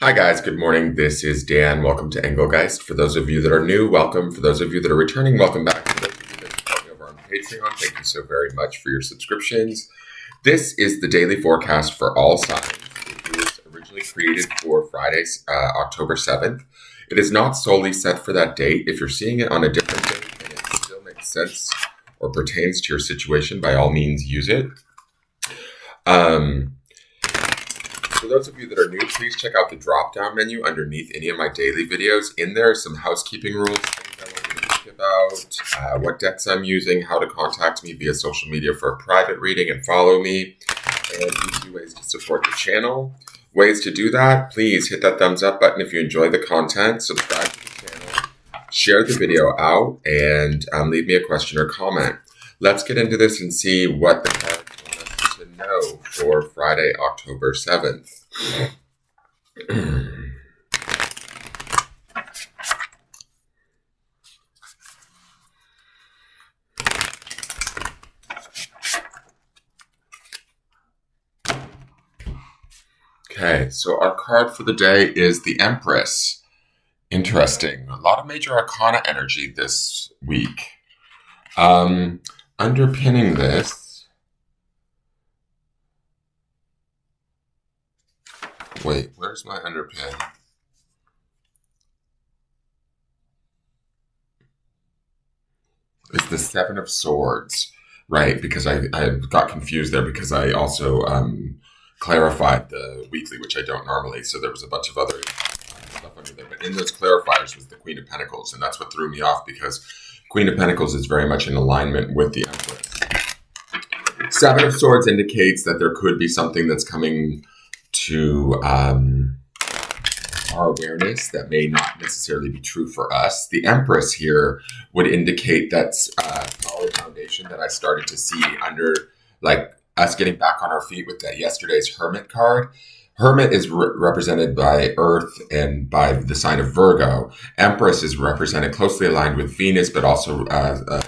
Hi guys, good morning. This is Dan. Welcome to Engelgeist. For those of you that are new, welcome. For those of you that are returning, welcome back. For those of you that support me over on Patreon, thank you so very much for your subscriptions. This is the daily forecast for all signs. It was originally created for Friday, October 7th. It is not solely set for that date. If you're seeing it on a different date and it still makes sense or pertains to your situation, by all means use it. For those of you that are new, please check out the drop-down menu underneath any of my daily videos. In there are some housekeeping rules, things I want you to think about, what decks I'm using, how to contact me via social media for a private reading and follow me, and easy ways to support the channel. Ways to do that, please hit that thumbs up button if you enjoy the content, subscribe to the channel, share the video out, and leave me a question or comment. Let's get into this and see what the cards want us to know for Friday, October 7th. Okay, so our card for the day is the Empress. Interesting. A lot of major arcana energy this week. Underpinning this. Wait, where's my underpin? It's the Seven of Swords, right? Because I got confused there because I also clarified the weekly, which I don't normally. So there was a bunch of other stuff under there. But in those clarifiers was the Queen of Pentacles. And that's what threw me off because Queen of Pentacles is very much in alignment with the Empress. Seven of Swords indicates that there could be something that's coming to our awareness that may not necessarily be true for us. The Empress here would indicate that's a solid foundation that I started to see under like us getting back on our feet with that yesterday's Hermit card. Hermit is represented by Earth and by the sign of Virgo. Empress is represented closely aligned with Venus, but also aligned with the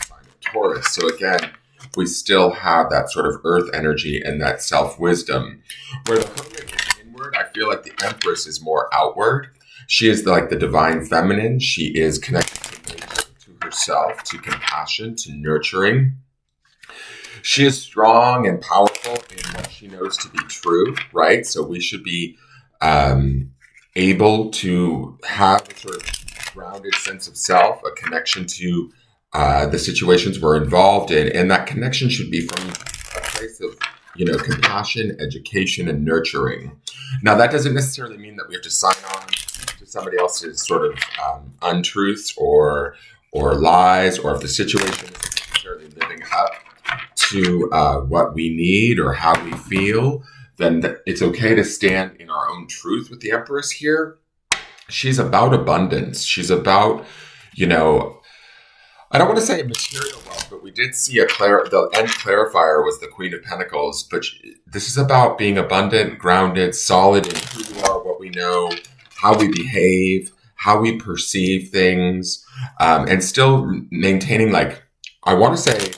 sign of Taurus. So again, we still have that sort of Earth energy and that self-wisdom. Where the Hermit is inward, I feel like the Empress is more outward. She is like the divine feminine. She is connected to nature, to herself, to compassion, to nurturing. She is strong and powerful in what she knows to be true, right? So we should be able to have a sort of grounded sense of self, a connection to the situations we're involved in. And that connection should be from a place of, compassion, education, and nurturing. Now, that doesn't necessarily mean that we have to sign on to somebody else's sort of untruths or lies, or if the situation isn't necessarily living up to what we need or how we feel, then it's okay to stand in our own truth with the Empress here. She's about abundance. She's about, I don't want to say material wealth, but we did see the end clarifier was the Queen of Pentacles. But this is about being abundant, grounded, solid in who we are, what we know, how we behave, how we perceive things, and still maintaining, I want to say,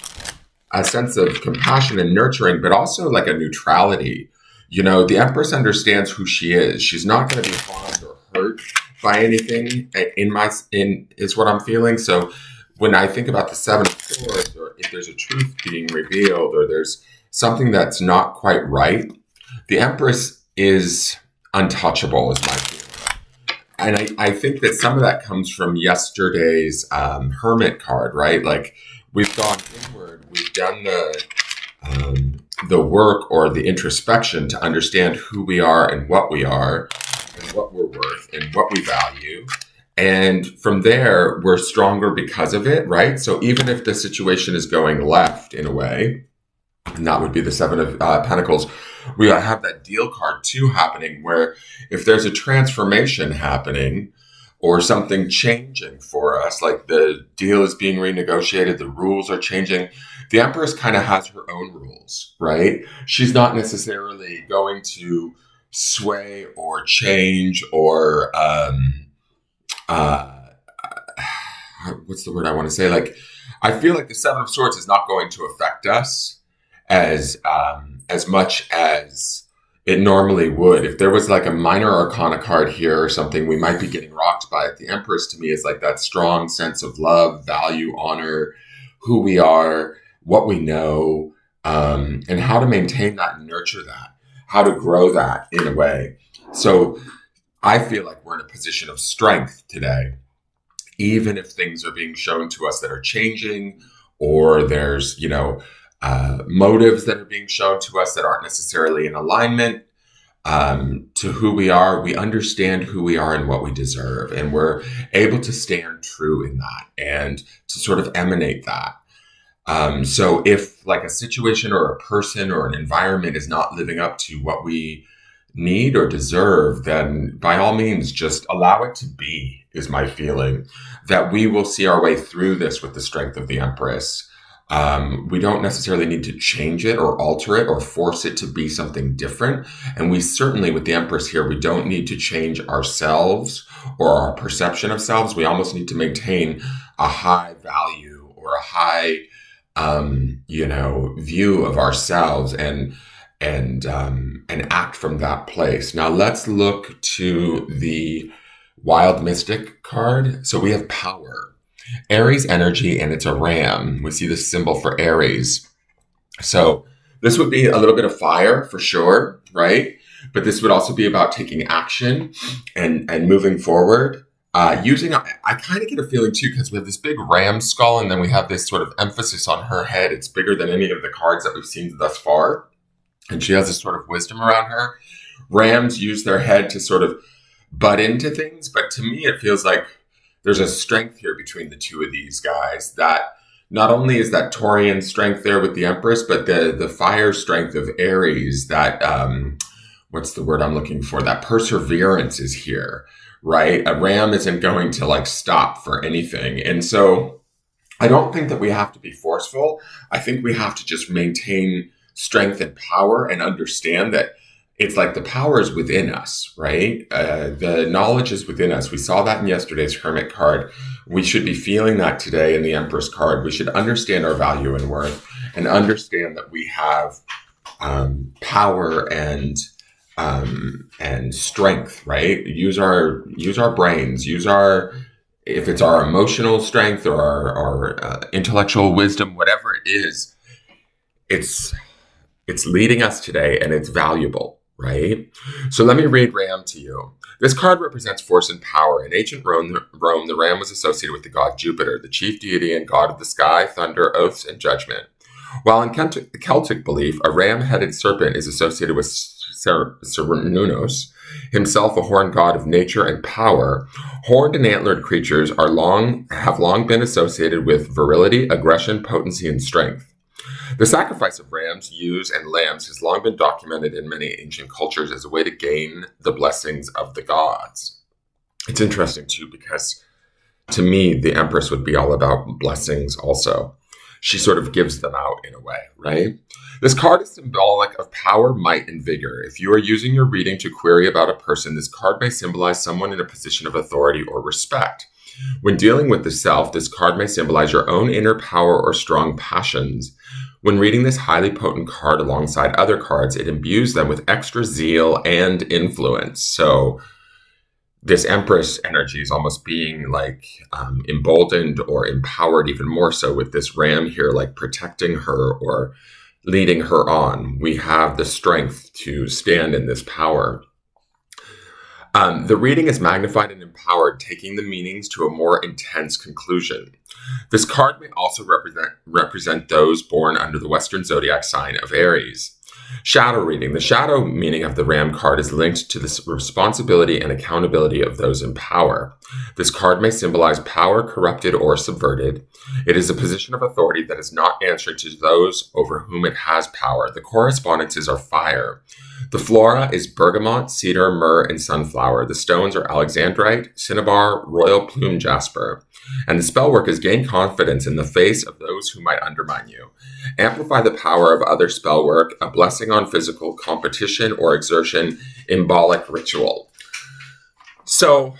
a sense of compassion and nurturing, but also like a neutrality. The Empress understands who she is. She's not going to be harmed or hurt by anything is what I'm feeling. So when I think about the Seven of Swords, or if there's a truth being revealed, or there's something that's not quite right, the Empress is untouchable, is my feeling. And I think that some of that comes from yesterday's Hermit card, right? Like, we've gone inward, we've done the work or the introspection to understand who we are and what we are and what we're worth and what we value. And from there, we're stronger because of it, right? So even if the situation is going left in a way, and that would be the Seven of Pentacles, we have that deal card too happening, where if there's a transformation happening or something changing for us, like the deal is being renegotiated, the rules are changing, the Empress kind of has her own rules, right? She's not necessarily going to sway or change or what's the word I want to say? Like, I feel like the Seven of Swords is not going to affect us as much as it normally would. If there was like a minor arcana card here or something, we might be getting rocked by it. The Empress to me is like that strong sense of love, value, honor, who we are, what we know, and how to maintain that and nurture that, how to grow that in a way. So I feel like we're in a position of strength today, even if things are being shown to us that are changing, or there's, motives that are being shown to us that aren't necessarily in alignment to who we are. We understand who we are and what we deserve, and we're able to stand true in that and to sort of emanate that. So if like a situation or a person or an environment is not living up to what we need or deserve, then by all means, just allow it to be, is my feeling, that we will see our way through this with the strength of the Empress. We don't necessarily need to change it or alter it or force it to be something different. And we certainly, with the Empress here, we don't need to change ourselves or our perception of selves. We almost need to maintain a high value or a high, view of ourselves and act from that place. Now let's look to the Wild Mystic card. So we have power, Aries energy, and it's a ram. We see the symbol for Aries. So this would be a little bit of fire for sure, right? But this would also be about taking action and moving forward. I kind of get a feeling too, because we have this big ram skull and then we have this sort of emphasis on her head. It's bigger than any of the cards that we've seen thus far. And she has this sort of wisdom around her. Rams use their head to sort of butt into things. But to me, it feels like there's a strength here between the two of these guys, that not only is that Taurian strength there with the Empress, but the fire strength of Aries, that, what's the word I'm looking for? That perseverance is here, right? A ram isn't going to like stop for anything. And so I don't think that we have to be forceful. I think we have to just maintain strength and power and understand that it's like the power is within us, right? The knowledge is within us. We saw that in yesterday's Hermit card. We should be feeling that today in the Empress card. We should understand our value and worth and understand that we have power and strength, right? Use our brains, if it's our emotional strength or our intellectual wisdom, whatever it is, it's leading us today and it's valuable, right? So let me read Ram to you. This card represents force and power. In ancient Rome, the ram was associated with the god Jupiter, the chief deity and god of the sky, thunder, oaths, and judgment. While in Celtic belief, a ram-headed serpent is associated with Cernunnos, himself a horned god of nature and power, horned and antlered creatures have long been associated with virility, aggression, potency, and strength. The sacrifice of rams, ewes, and lambs has long been documented in many ancient cultures as a way to gain the blessings of the gods. It's interesting, too, because to me, the Empress would be all about blessings also. She sort of gives them out in a way, right? This card is symbolic of power, might, and vigor. If you are using your reading to query about a person, this card may symbolize someone in a position of authority or respect. When dealing with the self, this card may symbolize your own inner power or strong passions. When reading this highly potent card alongside other cards, it imbues them with extra zeal and influence. So this Empress energy is almost being like emboldened or empowered even more so with this ram here, like protecting her or leading her on. We have the strength to stand in this power. The reading is magnified and empowered, taking the meanings to a more intense conclusion. This card may also represent those born under the Western zodiac sign of Aries. Shadow reading. The shadow meaning of the ram card is linked to the responsibility and accountability of those in power. This card may symbolize power corrupted or subverted. It is a position of authority that is not answering to those over whom it has power. The correspondences are fire. The flora is bergamot, cedar, myrrh, and sunflower. The stones are alexandrite, cinnabar, royal plume jasper. And the spell work is gain confidence in the face of those who might undermine you. Amplify the power of other spell work, a blessing on physical competition or exertion, embolic ritual. So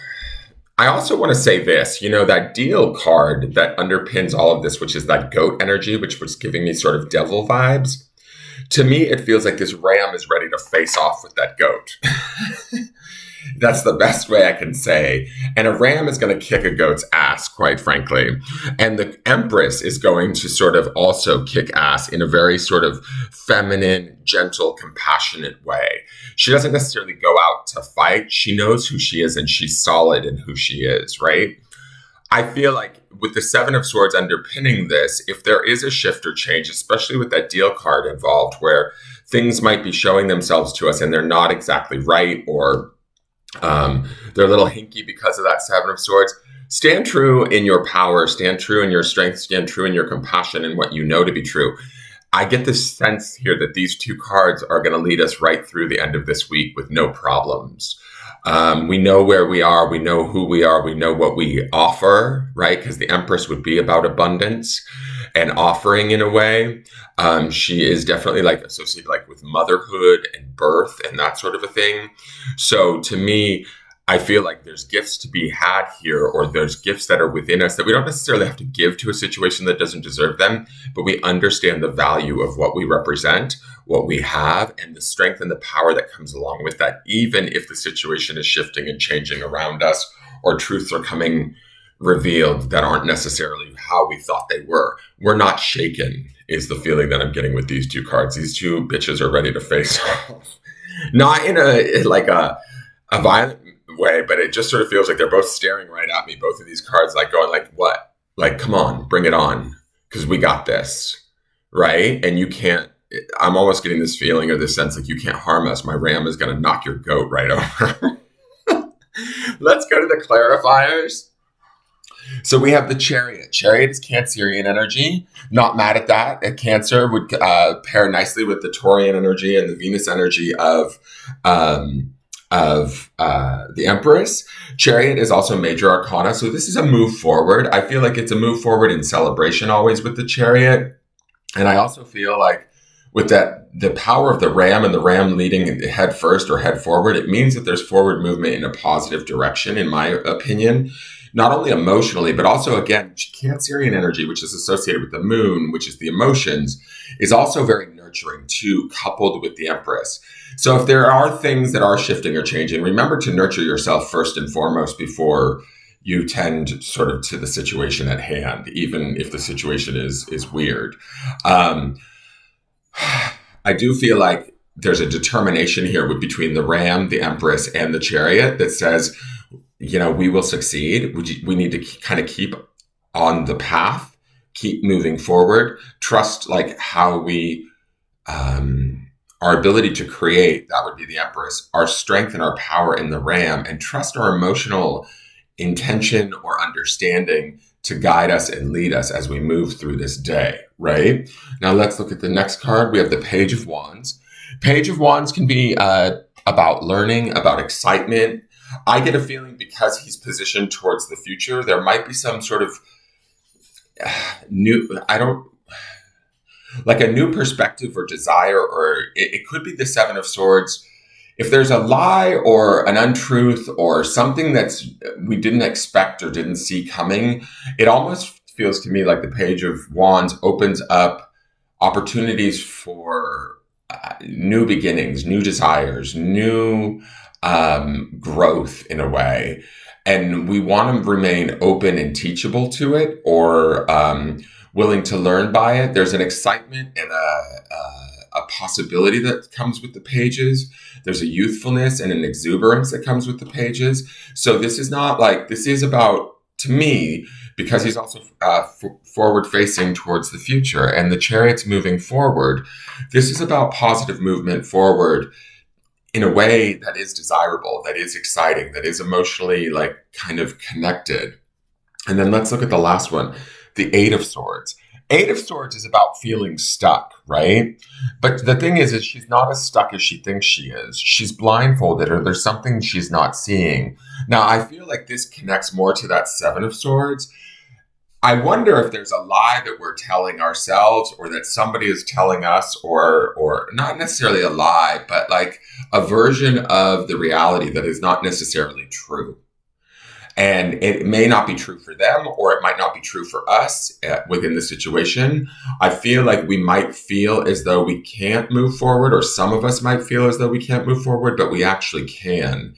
I also want to say this, that deal card that underpins all of this, which is that goat energy, which was giving me sort of devil vibes. To me, it feels like this ram is ready to face off with that goat. That's the best way I can say. And a ram is going to kick a goat's ass, quite frankly. And the Empress is going to sort of also kick ass in a very sort of feminine, gentle, compassionate way. She doesn't necessarily go out to fight. She knows who she is and she's solid in who she is, right? I feel like with the Seven of Swords underpinning this, if there is a shift or change, especially with that deal card involved, where things might be showing themselves to us and they're not exactly right, or they're a little hinky because of that Seven of Swords, stand true in your power, stand true in your strength, stand true in your compassion and what you know to be true. I get this sense here that these two cards are going to lead us right through the end of this week with no problems. We know where we are. We know who we are. We know what we offer, right? Because the Empress would be about abundance and offering in a way. She is definitely like associated like with motherhood and birth and that sort of a thing. So to me, I feel like there's gifts to be had here, or there's gifts that are within us that we don't necessarily have to give to a situation that doesn't deserve them, but we understand the value of what we represent, what we have, and the strength and the power that comes along with that, even if the situation is shifting and changing around us, or truths are coming revealed that aren't necessarily how we thought they were. We're not shaken, is the feeling that I'm getting with these two cards. These two bitches are ready to face off. Not in a violent way, but it just sort of feels like they're both staring right at me, both of these cards, like going like, what? Like, come on, bring it on, because we got this, right? And you can't, I'm almost getting this feeling or this sense like you can't harm us. My ram is going to knock your goat right over. Let's go to the clarifiers. So we have the Chariot. Chariot is Cancerian energy. Not mad at that. A Cancer would pair nicely with the Taurian energy and the Venus energy of the Empress. Chariot is also major arcana. So this is a move forward. I feel like it's a move forward in celebration always with the Chariot. And I also feel like with that, the power of the ram and the ram leading head first or head forward, it means that there's forward movement in a positive direction, in my opinion. Not only emotionally, but also, again, Cancerian energy, which is associated with the moon, which is the emotions, is also very nurturing too, coupled with the Empress. So if there are things that are shifting or changing, remember to nurture yourself first and foremost before you tend sort of to the situation at hand, even if the situation is weird. I do feel like there's a determination here between the ram, the Empress, and the Chariot that says, you know, we will succeed. We need to kind of keep on the path, keep moving forward, trust like how we, our ability to create, that would be the Empress, our strength and our power in the ram, and trust our emotional intention or understanding to guide us and lead us as we move through this day, right? Now let's look at the next card. We have the Page of Wands. Page of Wands can be about learning, about excitement. I get a feeling because he's positioned towards the future, there might be some sort of new perspective or desire, or it could be the Seven of Swords. If there's a lie or an untruth or something that's we didn't expect or didn't see coming, it almost feels to me like the Page of Wands opens up opportunities for new beginnings, new desires, new growth in a way. And we want to remain open and teachable to it, or willing to learn by it. There's an excitement and a possibility that comes with the pages. There's a youthfulness and an exuberance that comes with the pages. So this is not like, this is about, to me, because he's also forward facing towards the future and the Chariot's moving forward. This is about positive movement forward in a way that is desirable, that is exciting, that is emotionally like kind of connected. And then let's look at the last one, the Eight of Swords. Eight of Swords is about feeling stuck, right? But the thing is she's not as stuck as she thinks she is. She's blindfolded, or there's something she's not seeing. Now, I feel like this connects more to that Seven of Swords. I wonder if there's a lie that we're telling ourselves, or that somebody is telling us, or not necessarily a lie, but like a version of the reality that is not necessarily true. And it may not be true for them, or it might not be true for us within the situation. I feel like we might feel as though we can't move forward, or some of us might feel as though we can't move forward, but we actually can.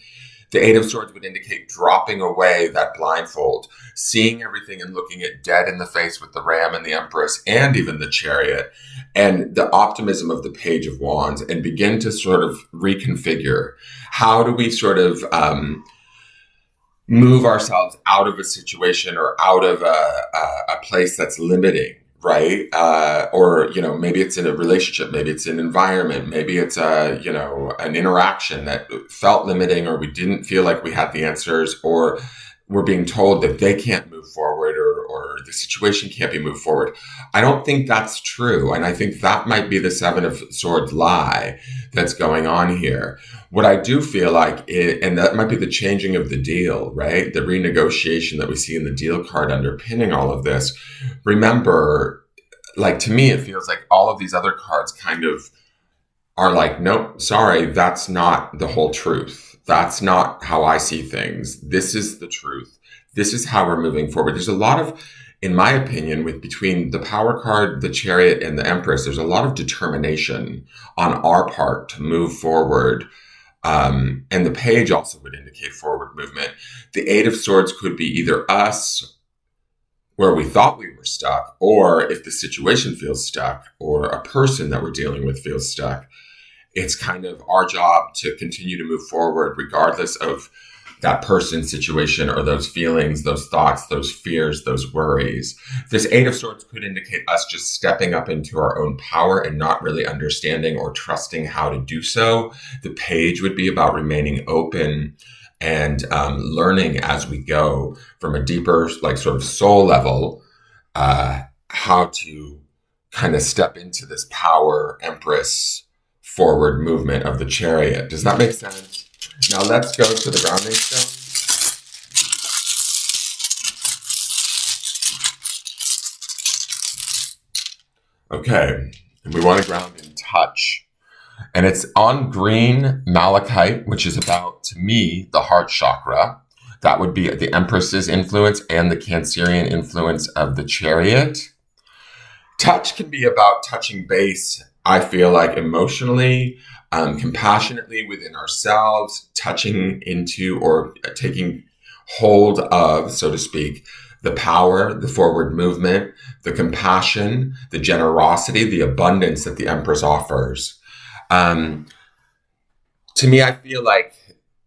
The Eight of Swords would indicate dropping away that blindfold, seeing everything and looking it dead in the face with the Ram and the Empress and even the Chariot, and the optimism of the Page of Wands, and begin to sort of reconfigure. How do we sort of move ourselves out of a situation or out of a place that's limiting? Right? Or, maybe it's in a relationship, maybe it's an environment, maybe it's an interaction that felt limiting, or we didn't feel like we had the answers, or we're being told that they can't move forward, or the situation can't be moved forward. I don't think that's true. And I think that might be the Seven of Swords lie that's going on here. What I do feel like, and that might be the changing of the deal, right? The renegotiation that we see in the deal card underpinning all of this. Remember, like, to me, it feels like all of these other cards kind of are like, nope, sorry, that's not the whole truth. That's not how I see things. This is the truth. This is how we're moving forward. There's a lot of, in my opinion, between the Power card, the Chariot, and the Empress, there's a lot of determination on our part to move forward. And the Page also would indicate forward movement. The Eight of Swords could be either us, where we thought we were stuck, or if the situation feels stuck, or a person that we're dealing with feels stuck, it's kind of our job to continue to move forward regardless of that person's situation or those feelings, those thoughts, those fears, those worries. This Eight of Swords could indicate us just stepping up into our own power and not really understanding or trusting how to do so. The Page would be about remaining open and learning as we go from a deeper, like, sort of soul level, how to kind of step into this power, Empress, forward movement of the Chariot. Does that make sense? Now let's go to the grounding stone. Okay, and we want to ground in touch. And it's on green malachite, which is about, to me, the heart chakra. That would be the Empress's influence and the Cancerian influence of the Chariot. Touch can be about touching base, I feel like, emotionally, compassionately within ourselves, touching into or taking hold of, so to speak, the power, the forward movement, the compassion, the generosity, the abundance that the Empress offers. To me, I feel like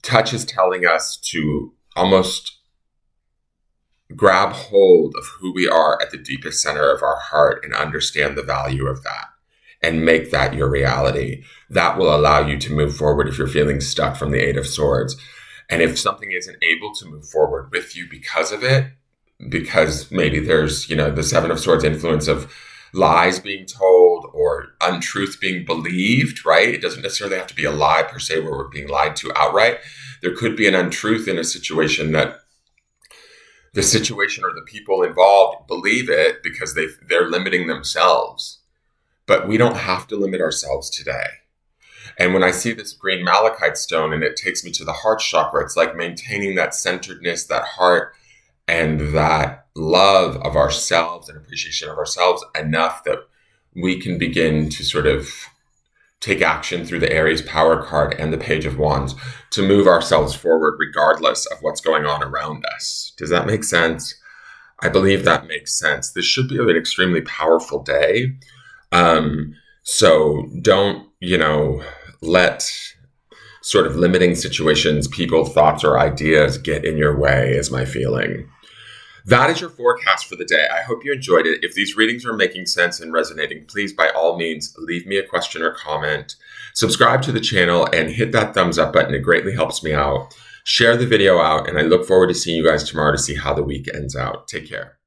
touch is telling us to almost grab hold of who we are at the deepest center of our heart and understand the value of that and make that your reality. That will allow you to move forward if you're feeling stuck from the Eight of Swords. And if something isn't able to move forward with you because of it, because maybe there's, the Seven of Swords influence of lies being told or untruth being believed, right? It doesn't necessarily have to be a lie per se where we're being lied to outright. There could be an untruth in a situation that the situation or the people involved believe it because they're limiting themselves. But we don't have to limit ourselves today. And when I see this green malachite stone and it takes me to the heart chakra, it's like maintaining that centeredness, that heart, and that love of ourselves and appreciation of ourselves enough that we can begin to sort of take action through the Aries power card and the Page of Wands to move ourselves forward regardless of what's going on around us. Does that make sense? I believe that makes sense. This should be an extremely powerful day. So don't, let sort of limiting situations, people, thoughts, or ideas get in your way, is my feeling. That is your forecast for the day. I hope you enjoyed it. If these readings are making sense and resonating, please, by all means, leave me a question or comment. Subscribe to the channel and hit that thumbs up button. It greatly helps me out. Share the video out, and I look forward to seeing you guys tomorrow to see how the week ends out. Take care.